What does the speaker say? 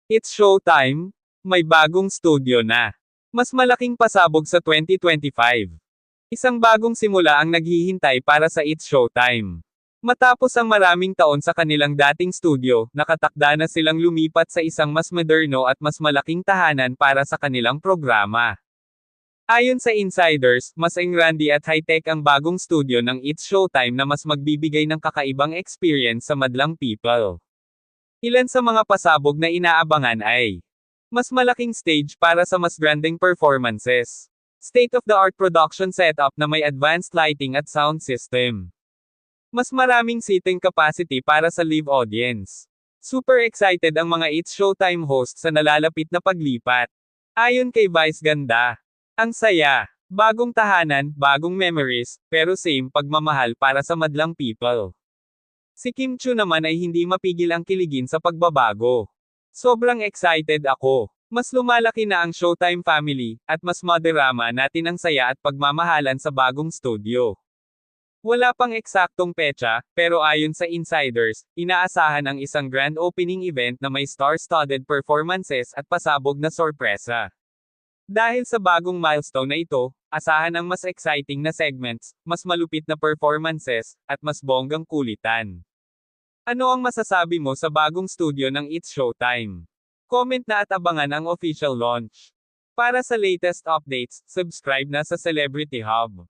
It's showtime! May bagong studio na. Mas malaking pasabog sa 2025. Isang bagong simula ang naghihintay para sa It's Showtime. Matapos ang maraming taon sa kanilang dating studio, nakatakda na silang lumipat sa isang mas moderno at mas malaking tahanan para sa kanilang programa. Ayon sa insiders, mas engrande at high-tech ang bagong studio ng It's Showtime na mas magbibigay ng kakaibang experience sa madlang people. Ilan sa mga pasabog na inaabangan ay mas malaking stage para sa mas granding performances. State-of-the-art production setup na may advanced lighting at sound system. Mas maraming seating capacity para sa live audience. Super excited ang mga It's Showtime hosts sa nalalapit na paglipat. Ayon kay Vice Ganda, ang saya, bagong tahanan, bagong memories, pero same pagmamahal para sa madlang people. Si Kim Chiu naman ay hindi mapigil ang kiligin sa pagbabago. Sobrang excited ako. Mas lumalaki na ang Showtime family, at mas madarama natin ang saya at pagmamahalan sa bagong studio. Wala pang eksaktong petsa, pero ayon sa insiders, inaasahan ang isang grand opening event na may star-studded performances at pasabog na sorpresa. Dahil sa bagong milestone na ito, asahan ang mas exciting na segments, mas malupit na performances, at mas bonggang kulitan. Ano ang masasabi mo sa bagong studio ng It's Showtime? Comment na at abangan ang official launch. Para sa latest updates, subscribe na sa Celebrity Hub.